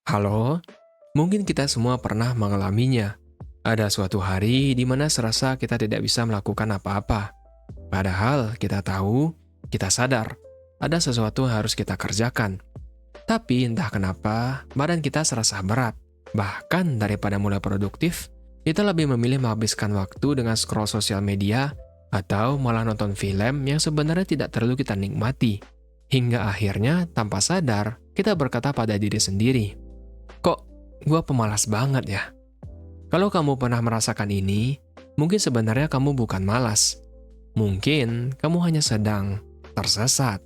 Halo, mungkin kita semua pernah mengalaminya. Ada suatu hari di mana serasa kita tidak bisa melakukan apa-apa. Padahal kita tahu, kita sadar, ada sesuatu yang harus kita kerjakan. Tapi entah kenapa, badan kita serasa berat. Bahkan daripada mulai produktif, kita lebih memilih menghabiskan waktu dengan scroll sosial media atau malah nonton film yang sebenarnya tidak terlalu kita nikmati. Hingga akhirnya, tanpa sadar, kita berkata pada diri sendiri, "Kok gua pemalas banget ya?" Kalau kamu pernah merasakan ini, mungkin sebenarnya kamu bukan malas. Mungkin kamu hanya sedang tersesat.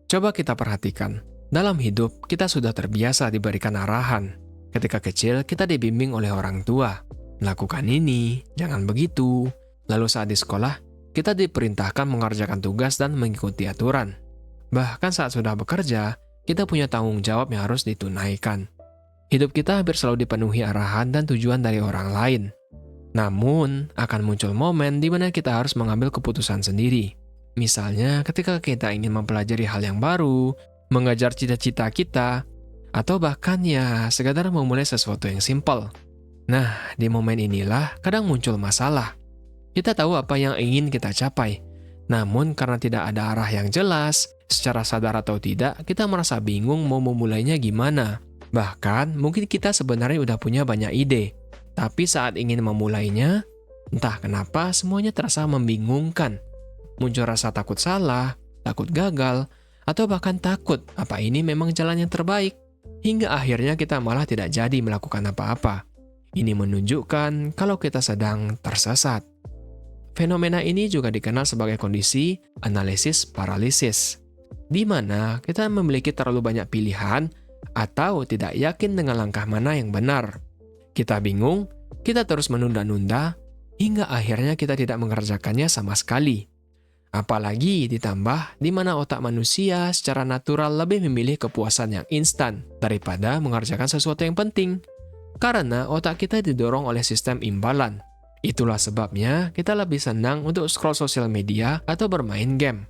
Coba kita perhatikan. Dalam hidup, kita sudah terbiasa diberikan arahan. Ketika kecil, kita dibimbing oleh orang tua. Lakukan ini, jangan begitu. Lalu saat di sekolah, kita diperintahkan mengerjakan tugas dan mengikuti aturan. Bahkan saat sudah bekerja, kita punya tanggung jawab yang harus ditunaikan. Hidup kita hampir selalu dipenuhi arahan dan tujuan dari orang lain. Namun, akan muncul momen di mana kita harus mengambil keputusan sendiri. Misalnya, ketika kita ingin mempelajari hal yang baru, mengejar cita-cita kita, atau bahkan ya sekadar memulai sesuatu yang simpel. Nah, di momen inilah kadang muncul masalah. Kita tahu apa yang ingin kita capai. Namun, karena tidak ada arah yang jelas, secara sadar atau tidak, kita merasa bingung mau memulainya gimana. Bahkan, mungkin kita sebenarnya udah punya banyak ide. Tapi saat ingin memulainya, entah kenapa semuanya terasa membingungkan. Muncul rasa takut salah, takut gagal, atau bahkan takut apa ini memang jalan yang terbaik. Hingga akhirnya kita malah tidak jadi melakukan apa-apa. Ini menunjukkan kalau kita sedang tersesat. Fenomena ini juga dikenal sebagai kondisi analisis paralisis, di mana kita memiliki terlalu banyak pilihan atau tidak yakin dengan langkah mana yang benar. Kita bingung, kita terus menunda-nunda, hingga akhirnya kita tidak mengerjakannya sama sekali. Apalagi ditambah di mana otak manusia secara natural lebih memilih kepuasan yang instan daripada mengerjakan sesuatu yang penting. Karena otak kita didorong oleh sistem imbalan. Itulah sebabnya kita lebih senang untuk scroll sosial media atau bermain game.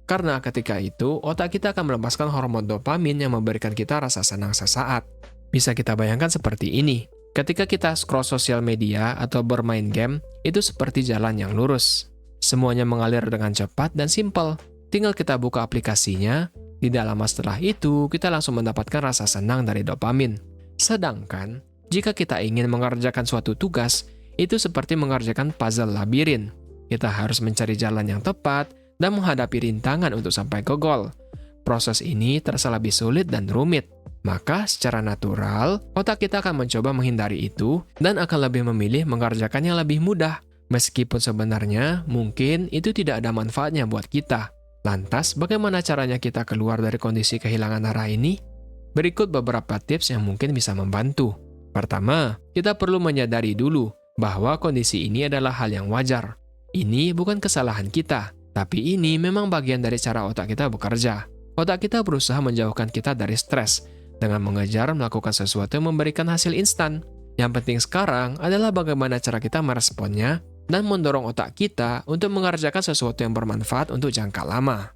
Karena ketika itu, otak kita akan melepaskan hormon dopamin yang memberikan kita rasa senang sesaat. Bisa kita bayangkan seperti ini. Ketika kita scroll sosial media atau bermain game, itu seperti jalan yang lurus. Semuanya mengalir dengan cepat dan simpel. Tinggal kita buka aplikasinya, tidak lama setelah itu kita langsung mendapatkan rasa senang dari dopamin. Sedangkan, jika kita ingin mengerjakan suatu tugas, itu seperti mengerjakan puzzle labirin. Kita harus mencari jalan yang tepat dan menghadapi rintangan untuk sampai ke goal. Proses ini terasa lebih sulit dan rumit. Maka secara natural, otak kita akan mencoba menghindari itu dan akan lebih memilih mengerjakan yang lebih mudah. Meskipun sebenarnya mungkin itu tidak ada manfaatnya buat kita. Lantas, bagaimana caranya kita keluar dari kondisi kehilangan arah ini? Berikut beberapa tips yang mungkin bisa membantu. Pertama, kita perlu menyadari dulu bahwa kondisi ini adalah hal yang wajar. Ini bukan kesalahan kita, tapi ini memang bagian dari cara otak kita bekerja. Otak kita berusaha menjauhkan kita dari stres dengan mengejar melakukan sesuatu yang memberikan hasil instan. Yang penting sekarang adalah bagaimana cara kita meresponnya dan mendorong otak kita untuk mengerjakan sesuatu yang bermanfaat untuk jangka lama.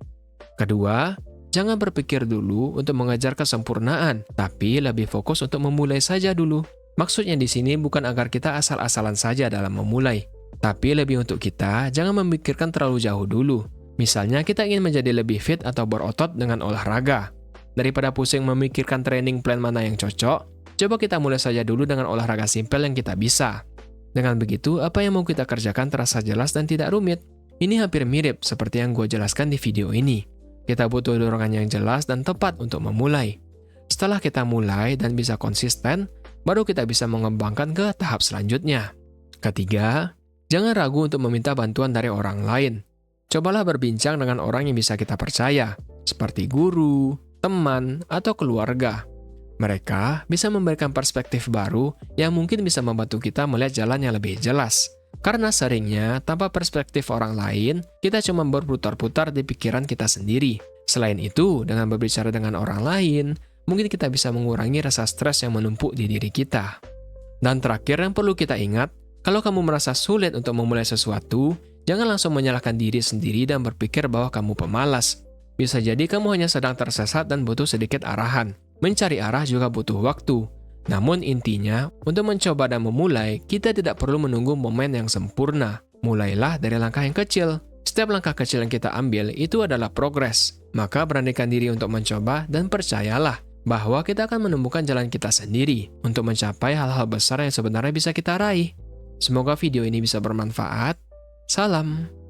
Kedua, jangan berpikir dulu untuk mengejar kesempurnaan, tapi lebih fokus untuk memulai saja dulu. Maksudnya di sini bukan agar kita asal-asalan saja dalam memulai, tapi lebih untuk kita jangan memikirkan terlalu jauh dulu. Misalnya kita ingin menjadi lebih fit atau berotot dengan olahraga. Daripada pusing memikirkan training plan mana yang cocok, coba kita mulai saja dulu dengan olahraga simpel yang kita bisa. Dengan begitu, apa yang mau kita kerjakan terasa jelas dan tidak rumit. Ini hampir mirip seperti yang gue jelaskan di video ini. Kita butuh dorongan yang jelas dan tepat untuk memulai. Setelah kita mulai dan bisa konsisten, baru kita bisa mengembangkan ke tahap selanjutnya. Ketiga, jangan ragu untuk meminta bantuan dari orang lain. Cobalah berbincang dengan orang yang bisa kita percaya, seperti guru, teman, atau keluarga. Mereka bisa memberikan perspektif baru yang mungkin bisa membantu kita melihat jalan yang lebih jelas. Karena seringnya, tanpa perspektif orang lain, kita cuma berputar-putar di pikiran kita sendiri. Selain itu, dengan berbicara dengan orang lain, mungkin kita bisa mengurangi rasa stres yang menumpuk di diri kita. Dan terakhir yang perlu kita ingat, kalau kamu merasa sulit untuk memulai sesuatu, jangan langsung menyalahkan diri sendiri dan berpikir bahwa kamu pemalas. Bisa jadi kamu hanya sedang tersesat dan butuh sedikit arahan. Mencari arah juga butuh waktu. Namun intinya, untuk mencoba dan memulai, kita tidak perlu menunggu momen yang sempurna. Mulailah dari langkah yang kecil. Setiap langkah kecil yang kita ambil itu adalah progres. Maka beranikan diri untuk mencoba dan percayalah bahwa kita akan menemukan jalan kita sendiri untuk mencapai hal-hal besar yang sebenarnya bisa kita raih. Semoga video ini bisa bermanfaat. Salam.